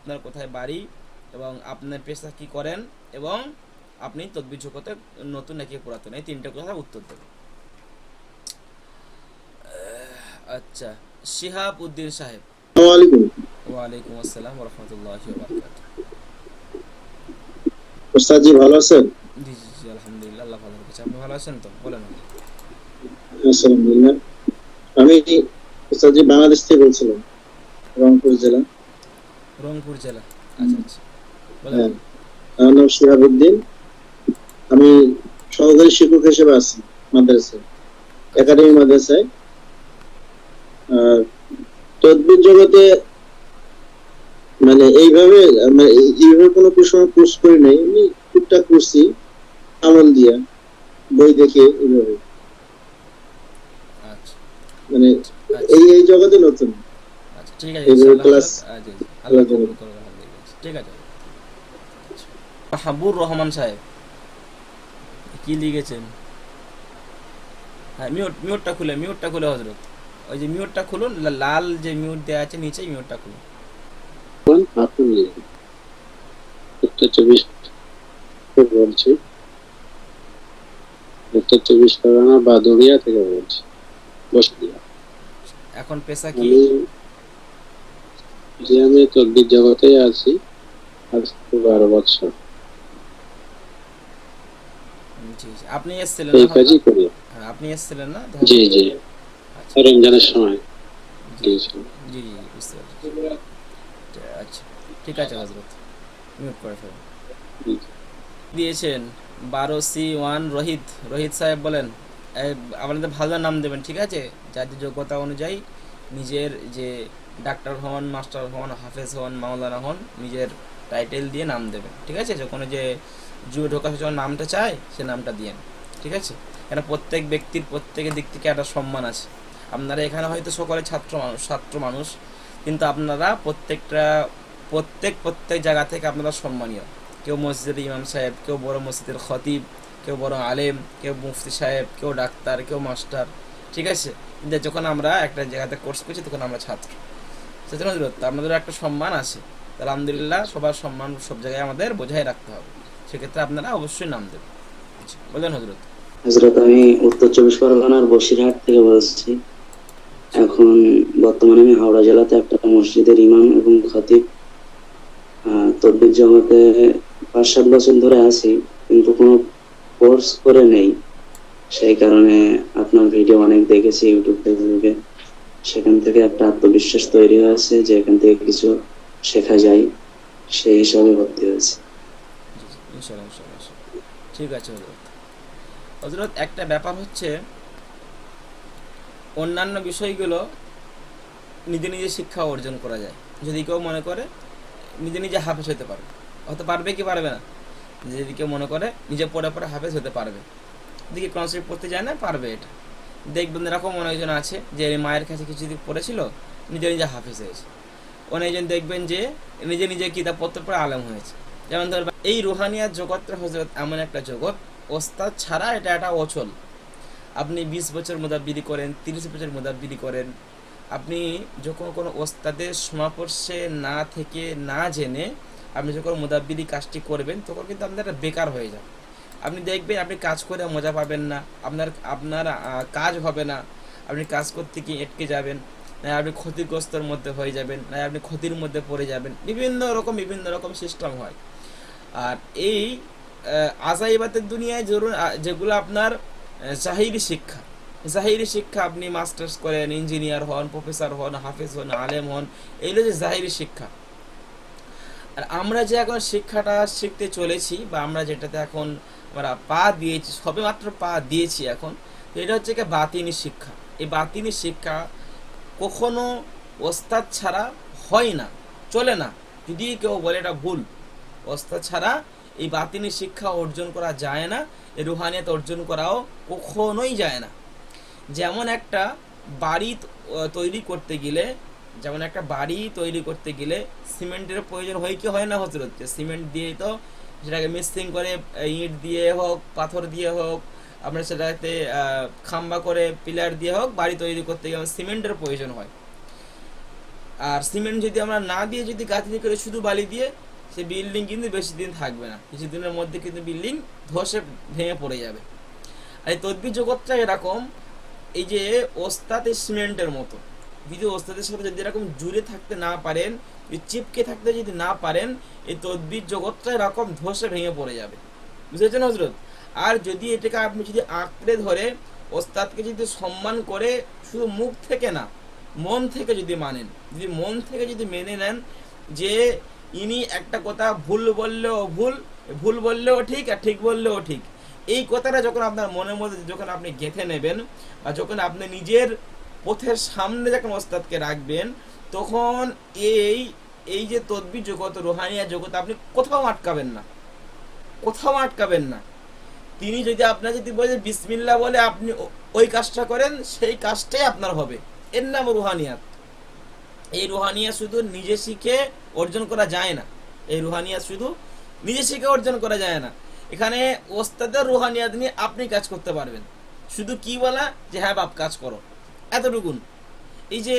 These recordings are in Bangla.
আপনার কোথায় বাড়ি এবং আপনার পেশা কি করেন এবং আপনি তদবির জগতে নতুন নাকি পুরাতন, এই তিনটে কথার উত্তর দেবেন। আচ্ছা, শিহাব উদ্দিন সাহেব। আসসালামু আলাইকুম। ওয়ালাইকুম আসসালাম রহমতুল্লাহি ওয়া বারাকাতুহু। ওস্তাদ জি ভালো আছেন? জি জি জি, আলহামদুলিল্লাহ, আল্লাহ ভালো রেখেছে। আপনি ভালো আছেন তো? বলেন আপনি। আলহামদুলিল্লাহ। আমি ওস্তাদ জি বাংলাদেশ থেকে বলছিলাম, রংপুর জেলা। রংপুর জেলা। আচ্ছা আচ্ছা, বলেন হ্যাঁ, আপনি। আমার নাম শিহাবুদ্দিন। আমি সহকারী শিক্ষক হিসেবে আছি মাদ্রাসায়, আচ্ছা একাডেমি আচ্ছা মাদ্রাসায়। আর তদ্বির জগতে মানে এইভাবে কোনো সময় কোর্স করি নাই, আমি টুকটাক করছি আমল দিয়া, বই দেখে এইভাবে, আচ্ছা মানে আচ্ছা এই জগতে নতুন, আচ্ছা, ঠিক আছে এইভাবে ইনশাআল্লাহ ক্লাস হযরত। জি জি, আল্লাহ করার জন্য। কবুল করুন, আলহামদুলিল্লাহ। ঠিক আছে। আচ্ছা, হাবুর রহমান সাহেব কি লিখেছেন? হ্যাঁ, মিউটটা খুলে হজরত, ওই যে মিউটটা খুলুন, লাল যে মিউট দেওয়া আছে নিচে, মিউটটা খুলুন। আপনি উত্তর 24 বলছি, উত্তর 24 পরগনা বাদুড়িয়া থেকে বলছি, বসুলিয়া। এখন পেশা কি? আমি আমি তদ্বির জগতে আছি আজ থেকে 12 বছর, জি জি, আপনি এসেছিলেন না এই হজরত? কাজই করি। হ্যাঁ, আপনি এসেছিলেন না জি হজরত? জি, আচ্ছা রমজানের সময় জি জি গিয়েছিলাম। জি জি, বুঝতে পারছি। আচ্ছা, ঠিক আছে হজরত, মিউট করে ফেলুন। দিয়েছেন 12C1 রোহিত। রোহিত সাহেব বলেন। এই, আপনাদের ভালো নাম দেবেন, ঠিক আছে? যাদের যোগ্যতা অনুযায়ী নিজের যে ডাক্তার হন, মাস্টার হন, হাফেজ হন, মাওলানা হন, নিজের টাইটেল দিয়ে নাম দেবেন, ঠিক আছে? যখন যে জুয়ে ঢোকার যখন নামটা চায় সে নামটা দিয়েন, ঠিক আছে? কেন প্রত্যেক ব্যক্তির প্রত্যেকের দিক থেকে একটা সম্মান আছে। আপনারা এখানে হয়তো সকলে ছাত্র মানুষ, কিন্তু আপনারা প্রত্যেক জায়গা থেকে আপনারা সম্মানীয়। কেউ মসজিদের ইমাম সাহেব, কেউ বড় মসজিদের খতিব, কেউ বড় আলেম, কেউ মুফতি সাহেব, কেউ ডাক্তার, কেউ মাস্টার, ঠিক আছে? কিন্তু যখন আমরা একটা জায়গাতে কোর্স করছি তখন আমরা ছাত্র, সেজন্য হজরত আপনাদেরও একটা সম্মান আছে। আলহামদুলিল্লাহ, সবার সম্মান সব জায়গায় আমাদের বজায় রাখতে হবে। সেক্ষেত্রে আপনারা অবশ্যই নাম দেবেন। আচ্ছা, বলেন হজরত। হযরত আমি উত্তর 24 পরগনার বসিরহাট থেকে বলছি। আচ্ছা এখন বর্তমানে আমি হাওড়া জেলাতে একটা মসজিদের ইমাম এবং খতিব। তদবির জগতে 5-7 বছর ধরে আছি, কিন্তু কোনো কোর্স করে নেই। সেই কারণে আপনার ভিডিও অনেক দেখেছি ইউটিউব ফেসবুকে, সেখান থেকে একটা আত্মবিশ্বাস তৈরি হয়েছে যে এখান থেকে কিছু শেখা যায়, সেই হিসাবে ভর্তি হয়েছে। জি জি, ইনশাল্লাহ ইনশাল্লাহ ইনশাল্লাহ। ঠিক আছে হজরত। হজরত একটা ব্যাপার হচ্ছে, অন্যান্য বিষয়গুলো নিজে নিজে শিক্ষা অর্জন করা যায়। যদি কেউ মনে করে নিজে নিজে হাফেজ হতে পারবে, হতে পারবে কি পারবে না? যদি কেউ মনে করে নিজে পড়ে পড়ে হাফেজ হতে পারবে, দিকে কোরআন শরীফ পড়তে যায় না, পারবে। এটা দেখবেন, এরকম অনেকজন আছে যে মায়ের কাছে কিছু দিন পড়েছিল, নিজে নিজে হাফেজ হয়েছে। অনেকজন দেখবেন যে নিজে নিজে কিতাব পড়তে পড়ে আলেম হয়েছে। যেমন ধর, এই রুহানিয়াত জগৎটা হজরত এমন একটা জগৎ, ওস্তাদ ছাড়া এটা একটা অচল। আপনি 20 বছর মুদাব্বিরি করেন, 30 বছর মুদাব্বিরি করেন, আপনি যখন কোনো ওস্তাদের সমাপর্শে না থেকে না জেনে আপনি যখন মুদাব্বিরি কাজটি করবেন, তখন কিন্তু আপনার বেকার হয়ে যাবে। আপনি দেখবেন আপনি কাজ করে মজা পাবেন না, আপনার আপনার কাজ হবে না, আপনি কাজ করতে গিয়ে আটকে যাবেন, না আপনি ক্ষতিগ্রস্তর মধ্যে হয়ে যাবেন, না আপনি ক্ষতির মধ্যে পড়ে যাবেন। বিভিন্ন রকম সিস্টেম হয়। আর এই আজাইবাতের দুনিয়ায় ধরুন, যেগুলো আপনার জাহিরি শিক্ষা, আপনি মাস্টার্স করেন, ইঞ্জিনিয়ার হন, প্রফেসর হন, হাফেজ হন, আলেম হন, এইগুলো যে জাহিরি শিক্ষা। আর আমরা যে এখন শিক্ষাটা শিখতে চলেছি, বা আমরা যেটাতে এখন আমরা পা দিয়েছি, সবে মাত্র পা দিয়েছি এখন, এটা হচ্ছে কি বাতিনি শিক্ষা। এই বাতিনি শিক্ষা কখনো ওস্তাদ ছাড়া হয় না, চলে না। যদি কেউ বলে এটা ভুল, ওস্তাদ ছাড়া এই বাতিনি শিক্ষা অর্জন করা যায় না, এই রুহানিয়াত অর্জন করাও কখনোই যায় না। যেমন একটা বাড়ি তৈরি করতে গেলে সিমেন্টের প্রয়োজন হয় কি হয় না? হতে হচ্ছে সিমেন্ট দিয়ে তো সেটাকে মিক্সিং করে, ইট দিয়ে হোক, পাথর দিয়ে হোক, আমরা সেটাতে খাম্বা করে, পিলার দিয়ে হোক, বাড়ি তৈরি করতে গেলে সিমেন্টের প্রয়োজন হয়। আর সিমেন্ট যদি আমরা না দিয়ে যদি গাঁথনি করে শুধু বালি দিয়ে, সে বিল্ডিং কিন্তু বেশি দিন থাকবে না, কিছুদিনের মধ্যে কিন্তু বিল্ডিং ধসে ভেঙে পড়ে যাবে। আর এই তদবির জগৎটা এরকম, এই যে ওস্তাদ এই সিমেন্টের মতো, যদি ওস্তাদের সাথে যদি এরকম জুড়ে থাকতে না পারেন, চিপকে থাকতে যদি না পারেন, এই তদবির জগৎটা এরকম ধসে ভেঙে পড়ে যাবে, বুঝেছেন হজরত? আর যদি এটাকে আপনি যদি আঁকড়ে ধরে ওস্তাদকে যদি সম্মান করে শুধু মুখ থেকে না, মন থেকে যদি মানেন, যদি মন থেকে যদি মেনে নেন যে ইনি একটা কথা ভুল বললেও ভুল, ভুল বললেও ঠিক, আর ঠিক বললেও ঠিক, এই কথাটা যখন আপনার মনের মধ্যে যখন আপনি গেঁথে নেবেন, বা যখন আপনি নিজের পথের সামনে যখন ওস্তাদকে রাখবেন, তখন এই এই যে তদবির জগৎ, রুহানিয়া জগৎ, আপনি কোথাও আটকাবেন না, কোথাও আটকাবেন না। তিনি যদি আপনার যদি বলে বিসমিল্লাহ বলে আপনি ওই কাজটা করেন, সেই কাজটাই আপনার হবে। এর নাম রুহানিয়াত। এই রুহানিয়া শুধু নিজে শিখে অর্জন করা যায় না, এই রুহানিয়া শুধু নিজে শিখে অর্জন করা যায় না। এখানে ওস্তাদের রুহানিয়াত নিয়ে আপনি কাজ করতে পারবেন, শুধু কি বলা যে হ্যাঁ বাপ কাজ করো, এতটুকুন। এই যে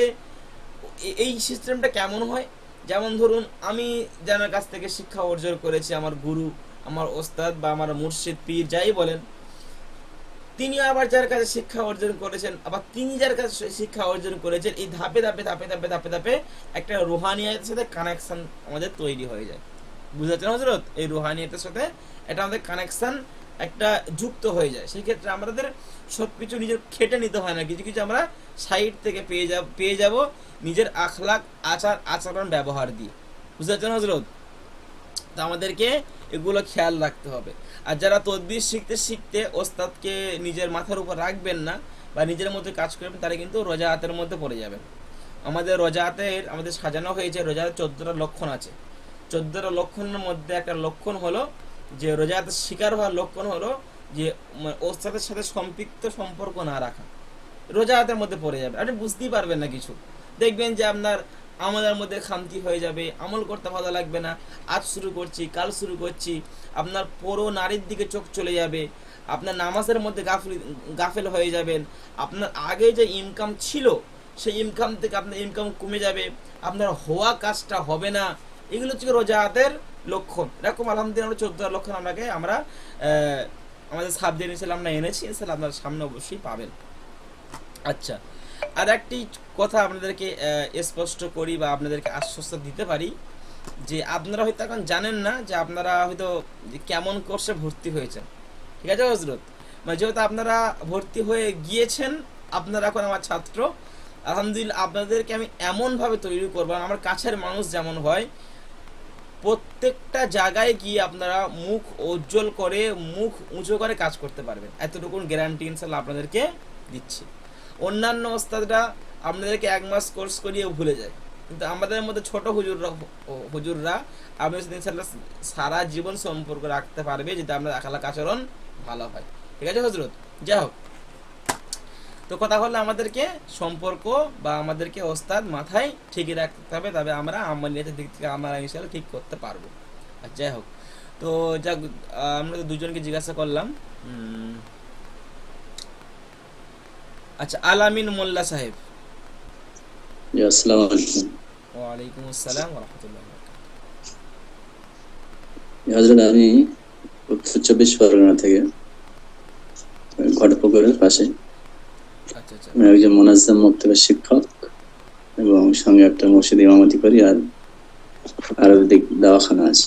এই সিস্টেমটা কেমন হয়, যেমন ধরুন আমি যার কাছ থেকে শিক্ষা অর্জন করেছি, আমার গুরু, আমার ওস্তাদ বা আমার মুর্শিদ, পীর যাই বলেন, তিনি আবার যার কাছে শিক্ষা অর্জন করেছেন, আবার তিনি যার কাছে শিক্ষা অর্জন করেছেন, এই ধাপে ধাপে ধাপে ধাপে ধাপে ধাপে একটা রুহানিয়াতের সাথে কানেকশন আমাদের তৈরি হয়ে যায়, বুঝাচ্ছেন হজরত? এই রুহানিয়াতের সাথে এটা আমাদের কানেকশন একটা যুক্ত হয়ে যায়। সেই ক্ষেত্রে আমাদের সব কিছু নিজের খেটে নিতে হয় না, কিছু কিছু আমরা সাইড থেকে পেয়ে যাব নিজের আখলাক, আচরণ, ব্যবহার দিয়ে, বুঝাচ্ছেন হজরত? তা আমাদেরকে এগুলো খেয়াল রাখতে হবে। আর যারা তদবির শিখতে শিখতে ওস্তাদকে নিজের মাথার উপর রাখবেন না বা নিজের মধ্যে কাজ করবেন, তারা কিন্তু রোজাআতের মধ্যে পড়ে যাবেন। আমাদের রোজাআতের আমাদের সাজানো হয়েছে, রোজাআতের 14টা লক্ষণ আছে। 14টা লক্ষণের মধ্যে একটা লক্ষণ হলো যে রোজাআতের শিকার হওয়ার লক্ষণ হলো যে ওস্তাদের সাথে সম্পৃক্ত সম্পর্ক না রাখা, রোজাআতের মধ্যে পড়ে যাবে। আপনি বুঝতেই পারবেন না কিছু, দেখবেন যে আপনার আমলের মধ্যে খামতি হয়ে যাবে, আমল করতে ভালো লাগবে না, আজ শুরু করছি কাল শুরু করছি, আপনার পুরো নারীর দিকে চোখ চলে যাবে, আপনার নামাজের মধ্যে গাফেল হয়ে যাবেন, আপনার আগে যে ইনকাম ছিল সেই ইনকাম থেকে আপনার ইনকাম কমে যাবে, আপনার হওয়া কাজটা হবে না। এগুলো হচ্ছে রোজাআতের লক্ষণ। এরকম আলহামদুলিল্লাহ 14 লক্ষণ আমরা আমাদের সাবজেক্ট হিসেবে আমরা এনেছি, ইনশাআল্লাহ আপনার সামনে অবশ্যই পাবেন। আচ্ছা, আর একটি কথা আপনাদেরকে স্পষ্ট করি বা আপনাদেরকে আশ্বস্ত দিতে পারি যে আপনারা হয়তো এখন জানেন না যে আপনারা হয়তো কেমন কোর্সে ভর্তি হয়েছেন, ঠিক আছে হজরত? মানে যেহেতু আপনারা ভর্তি হয়ে গিয়েছেন, আপনারা এখন আমার ছাত্র, আলহামদুলিল্লাহ আপনাদেরকে আমি এমনভাবে তৈরি করবো, আমার কাছের মানুষ যেমন হয়, প্রত্যেকটা জায়গায় গিয়ে আপনারা মুখ উজ্জ্বল করে, মুখ উঁচু করে কাজ করতে পারবেন, এতটুকুন গ্যারান্টি ইনশাল্লাহ আপনাদেরকে দিচ্ছি। অন্যান্য ওস্তাদরা আপনাদেরকে 1 মাস কোর্স করিয়ে ভুলে যায়, কিন্তু আমাদের মধ্যে ছোট হুজুররা আপনাদের সাথে ইনশাআল্লাহ সারা জীবন সম্পর্ক রাখতে পারবে যদি আপনার আখলাক আচরণ ভালো হয়, ঠিক আছে হজরত? যাই হোক, তো কথা হলো আমাদেরকে সম্পর্ক বা আমাদেরকে ওস্তাদ মাথায় ঠিকই রাখতে হবে, তবে আমরা আমলিয়াতের দিক থেকে আমরা ইনশাআল্লাহ ঠিক করতে পারবো। আর যাই হোক, তো যাক, আমরা তো দুজনকে জিজ্ঞাসা করলাম। আচ্ছা, আলামিন মোল্লা সাহেব। জি, আসসালামু আলাইকুম। ওয়ালাইকুম আসসালাম ওয়া রাহমাতুল্লাহি ওয়া বারাকাতুহু। হযরত, আমি উত্তর 24 পরগনা থেকে, ঘটপুকুরের পাশে। আচ্ছা আচ্ছা আমি একজন মুনাজ্জাম মক্তবের শিক্ষক এবং সঙ্গে একটা মসজিদ ইমামতি করি, আর আরবিক দাওয়াখানা আছে।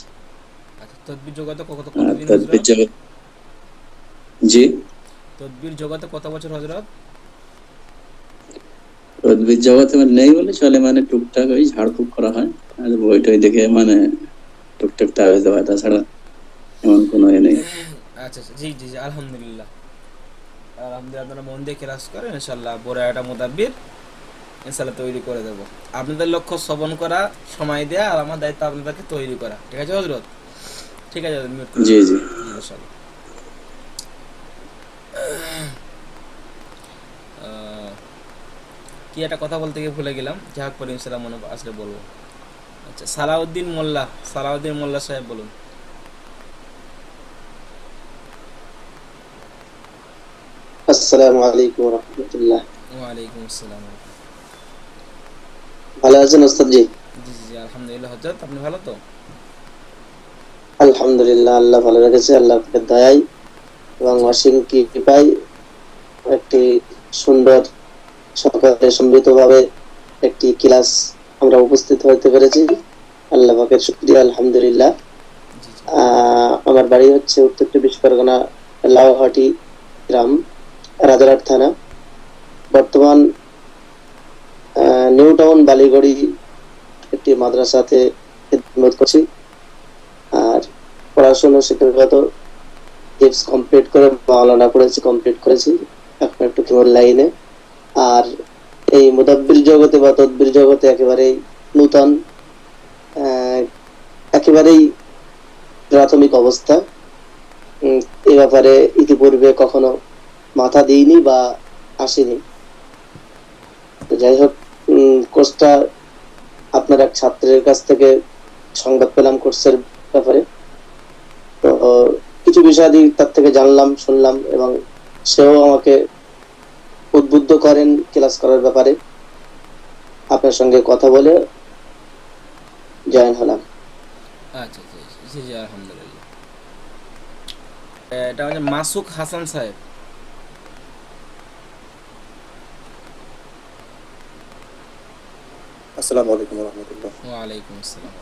আচ্ছা, তদবির জগতে কতদিন তদবির হযরত? জগৎ, জি, তদবির জগতে কত বছর হযরত? তদবির জগতে মানে নেই বলে চলে, মানে টুকটাক ওই ঝাড়ফুঁক করা হয় আর বইটই দেখে মানে টুকটাক তাবিজ দেওয়া হয়, তাছাড়া এমন কোনো এ নেই। আচ্ছা আচ্ছা, জি জি জি, আলহামদুলিল্লাহ। আলহামদুলিল্লাহ, আপনারা মন দিয়ে ক্লাস করেন, ইনশাআল্লাহ বড় একটা মুতাব্বির ইনশাআল্লাহ তৈরি করে দেবো। আপনাদের লক্ষ্য শ্রবণ করা, সময় দেয়া, আর আমার দায়িত্ব আপনাদেরকে তৈরি করা, ঠিক আছে হযরত? ঠিক আছে, মিউট করুন। জি জি। ইনশাআল্লাহ। কি একটা কথা বলতে গিয়ে ভুলে গেলাম, যা হোক পরে ইনশাআল্লাহ মনে আসলে বলবো। আচ্ছা, সালাউদ্দিন মোল্লা সাহেব বলুন। আসসালামু আলাইকুম ওয়া রাহমাতুল্লাহ। ওয়ালাইকুম আসসালাম। ভালো আছেন ওস্তাদ জি? জি জি জি, আলহামদুলিল্লাহ হজরত, আপনি ভালো তো? আলহামদুলিল্লাহ, আল্লাহ ভালো রেখেছে, আল্লাহ আপনাকে দয়ায় এবং জি অসীম কৃপায় একটি সুন্দর সকালে সমৃদ্ধভাবে একটি ক্লাস আমরা উপস্থিত হতে পেরেছি। আল্লাহ পাকের শুকরিয়া, আলহামদুলিল্লাহ। জি জি। আমার বাড়ি হচ্ছে উত্তর চব্বিশ পরগনা, লাউহাটি গ্রাম, রাজারহাট থানা। বর্তমান নিউ টাউন বালিগড়ি একটি মাদ্রাসাতে খেদমত করছি। আর পড়াশোনা শিক্ষাগত টিপস কমপ্লিট করে মাওলানা করেছি, কমপ্লিট করেছি। এখন একটু কেবল লাইনে। আর এই মুদাব্বির জগতে বা তদবির জগতে একেবারেই নূতন, আহ, একেবারেই প্রাথমিক অবস্থা। এই ব্যাপারে ইতিপূর্বে কখনো মাথা দিইনি বা আসিনি। তো যাই হোক, কোর্সটা আপনার এক ছাত্রের কাছ থেকে সংবাদ পেলাম কোর্সের ব্যাপারে। তো কিছু বিষয় তার থেকে জানলাম, শুনলাম এবং সেও আমাকে উদ্বুদ্ধ করেন ক্লাস করার ব্যাপারে। আপনার সঙ্গে কথা বলে জয়েন হলাম। আচ্ছা জি জি জি, আলহামদুলিল্লাহ। এটা হচ্ছে মাসুক হাসান সাহেব। আসসালামু আলাইকুম রহমতুল্লাহ। ওয়ালাইকুম আসসালাম।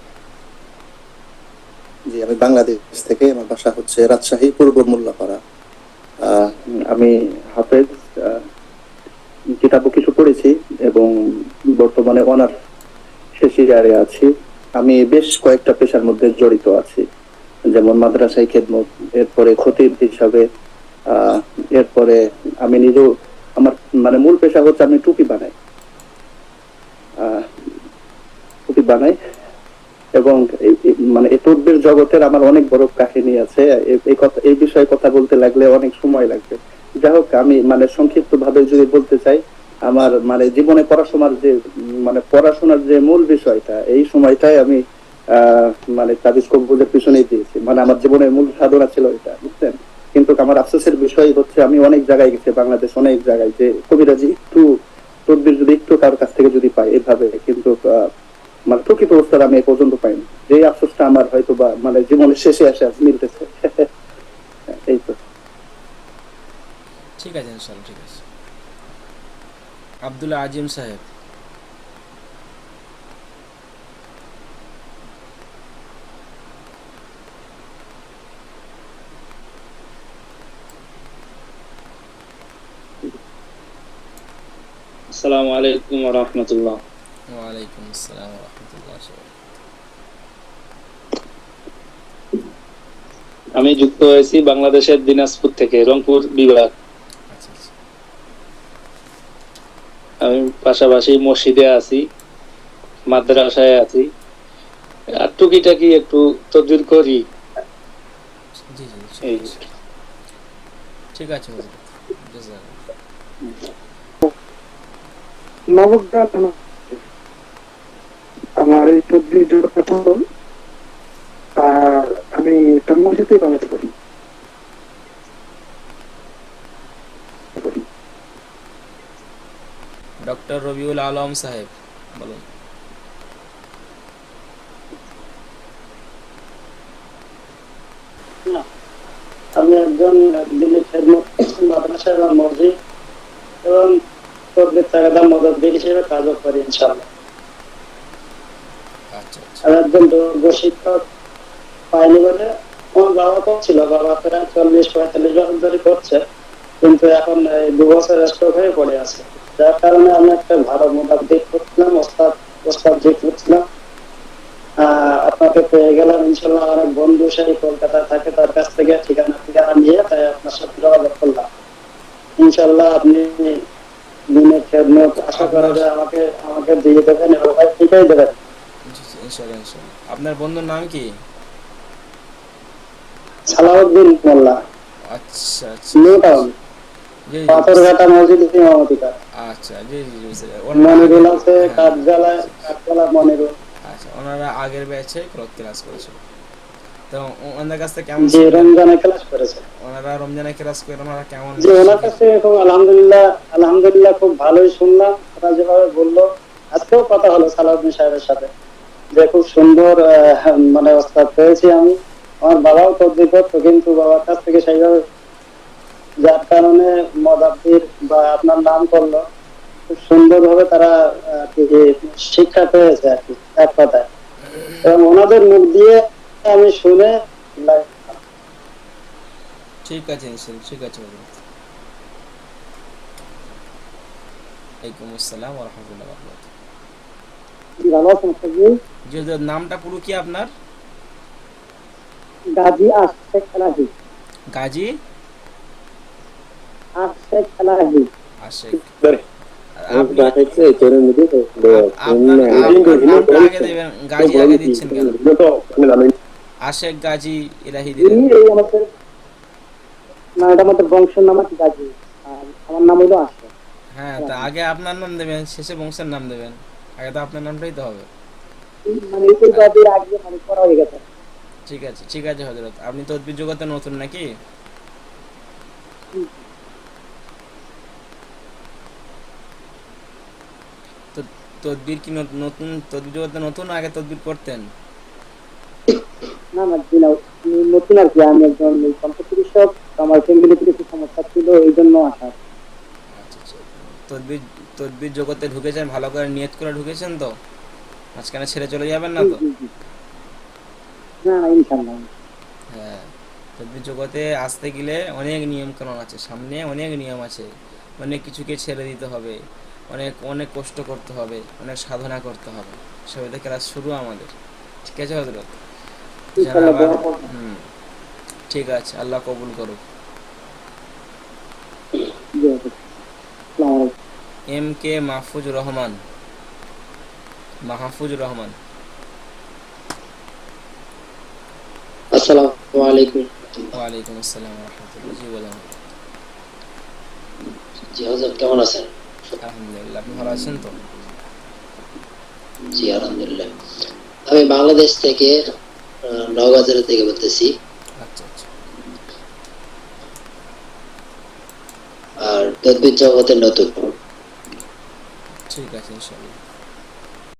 জি, আমি বাংলাদেশ থেকে, আমার বাসা হচ্ছে রাজশাহী পূর্ব মোল্লাপাড়া। আমি হাফেজ, আহ, কিতাবও কিছু পড়েছি এবং বর্তমানে অনার্স শেষ ইয়ারে আছি। আমি বেশ কয়েকটা পেশার মধ্যে জড়িত আছি, যেমন মাদ্রাসায় খেদমত, এরপরে খতিব হিসাবে, আহ এরপরে আমি নিজেও, আমার মানে মূল পেশা হচ্ছে আমি টুপি বানাই। আহ টুপি বানাই এবং মানে এই তদবির জগতের আমার অনেক বড় কাহিনী আছে। এই বিষয়ে কথা বলতে লাগলে অনেক সময় লাগবে। যাই হোক, আমি মানে সংক্ষিপ্ত ভাবে যদি বলতে চাই, আমার মানে জীবনে পড়াশোনার যে মূল বিষয়টা, এই সময়টাই আমি আহ মানে তাবিজ কবুলের পিছনেই দিয়েছি। মানে আমার জীবনের মূল সাধনা ছিল এটা, বুঝছেন। কিন্তু আমার আফসোসের বিষয় হচ্ছে, আমি অনেক জায়গায় গেছি, বাংলাদেশ অনেক জায়গায়, যে কবিরাজি একটু তদবির যদি একটু কারোর কাছ থেকে যদি পাই এভাবে, কিন্তু মানে প্রকৃত অবস্থার আমি এ পর্যন্ত পাইনি। যে আফসোসটা আমার হয়তো বা মানে জীবনের শেষে আসে আজ মিলতেছে। এই তো। ঠিক আছে ইনশাল্লাহ, ঠিক আছে। আব্দুল আজিম সাহেব। আসসালামু আলাইকুম ওয়া রাহমাতুল্লাহ। ওয়ালাইকুম আসসালাম রহমতুল্লাহ। আমি যুক্ত হয়েছি বাংলাদেশের দিনাজপুর থেকে, রংপুর বিভাগ। আচ্ছা আচ্ছা। আমি পাশাপাশি মসজিদে আছি, মাদ্রাসায় আছি, আর টুকিটাকি একটু তদবির করি। জি জি, ঠিক এই আছে ঠিক আছে হজরত, জাযাকাল্লাহ। নবগ্রাম আমার এই তদ্বির জগৎটা প্রথম। আর আমি একটা মসজিদে কাজ করি। ডক্টর রবিউল আলম সাহেব, বলুন। আমি একজন দিল্লি খেদমত মাদ্রাসা এবং মসজিদ এবং তদবির তাগাদা মদদবির হিসেবে কাজও করি ইনশাআল্লাহ। আচ্ছা আচ্ছা। আর একজন যোগ্য শিক্ষক পাইনি বলে, আমার বাবা তো ছিল, বাবা প্রায় 40-45 বছর ধরে করছে, কিন্তু এখন এই 2 বছর স্ট্রোক হয়ে পড়ে আছে। যার কারণে আমি একটা ভালো মোতাবেক করছিলাম, ওস্তাদ যে করছিলাম, আপনাকে পেয়ে গেলাম ইনশাল্লাহ। অনেক বন্ধু সেই কলকাতা থাকে, তার কাছ থেকে ঠিকানা নিয়ে তাই আপনার সাথে যোগাযোগ করলাম। ইনশাল্লাহ আপনি দিনের খেদমত আশা করা যায় আমাকে আমাকে দিয়ে দেবেন এবং ঠিকই দেবেন। জি জি, ইনশাল্লাহ ইনশাল্লাহ। আপনার বন্ধুর নাম কি? সালাউদ্দিন মোল্লা, আচ্ছা আচ্ছা। নিউ টাউন, জি জি, পাথরঘাটা মসজিদ ইমামতি করে। আচ্ছা জি জি জি, মনিরুল আছে, হ্যাঁ, কাঠগোলা মনিরুল। আচ্ছা, ওনারা আগের ব্যাচে ক্লাস করেছিল, তো ওনাদের কাছ থেকে কেমন যে শুনলেন? রমজানে ক্লাস করেছে, ওনারা রমজানে ক্লাস করে ওনারা কেমন যে ওনার কাছে খুব আলহামদুলিল্লাহ খুব ভালোই শুনলাম। ওরা যেভাবে বললো, আজ আজকেও কথা হলো সালাউদ্দিন সাহেবের সাথে, যে খুব সুন্দর মানে ওস্তাদ পেয়েছি আমি। আমার বাবাও তদবির করতো, কিন্তু বাবার কাছ থেকে সেইভাবে, যার কারণে মদাব্বির বা আপনার নাম করলো, খুব সুন্দর ভাবে তারা কি শিক্ষা পেয়েছে আর কি, এক কথায়। এবং ওনাদের মুখ দিয়ে আমি শুনে ঠিক আছে ইনশাল্লাহ, ঠিক আছে হযরত। ওয়ালাইকুম আসসালাম ওয়া রাহমাতুল্লাহি ওয়া বারাকাতুহু। ভালো আছেন সবজি? জি হযরত, নামটা পুরো কি আপনার? গাজী আশিক এলাহি। গাজী আশিক এলাহি। আশিক। আপনি আপনার নামটা আগে দেবেন, গাজী আগে দিচ্ছেন কেন? আশেক গাজী ইলাহি দিলেন। এই আমাদের, না এটা আমাদের বংশের নাম আছে গাজী, আর আমার নাম হলো আশিক। হ্যাঁ, তা আগে আপনার নাম দেবেন, শেষে বংশের নাম দেবেন। আগে তো আপনার নামটাই তো হবে। মানে এই গাজীর আগে মানে করা হয়ে গেছে। ঠিক আছে, ঠিক আছে হযরত। আপনি তদবির জগতে নতুন নাকি? তো তদবির কি নতুন, তদবির জগতে নতুন, আগে তদবির করতেন? না না জি না, আমি নতুন আর কি, আমি একজন সম্পত্তি কৃষক, আমার ফ্যামিলিতে কিছু সমস্যা ছিল, এই জন্য আসা। আচ্ছা আচ্ছা। তদবির তদবির জগতে ঢুকেছেন, ভালো করে নিয়ত করে ঢুকেছেন তো? মাঝখানে ছেড়ে চলে যাবেন না তো? জি, জি। না না ইনশাআল্লাহ। হ্যাঁ, তদবির জগতে আসতে গেলে অনেক নিয়ম কানুন আছে, সামনে অনেক নিয়ম আছে, অনেক কিছুকে ছেড়ে দিতে হবে, অনেক অনেক কষ্ট করতে হবে, অনেক সাধনা করতে হবে। সবে থেকে ক্লাস শুরু আমাদের। ঠিক আছে হযরত? যেন ইনশাআল্লাহ আবার দোয়া করবেন। ঠিক আছে, আল্লাহ কবুল করুক। জি হযরত। আসসালামু আলাইকুম। M K Mahfuzur Rahman, Mahfuzur Rahman. আসসালামু আলাইকুম। ওয়ালাইকুম আসসালাম ওয়া রাহমাতুল্লাহ। জি বলেন। জি হযরত, কেমন আছেন? আলহামদুলিল্লাহ, আপনি ভালো আছেন তো? জি আলহামদুলিল্লাহ। আমি বাংলাদেশ থেকে নওগাঁ থেকে বলতেছি। আচ্ছা আচ্ছা। আর তদবির জগতে নতুন। ঠিক আছে ইনশাআল্লাহ।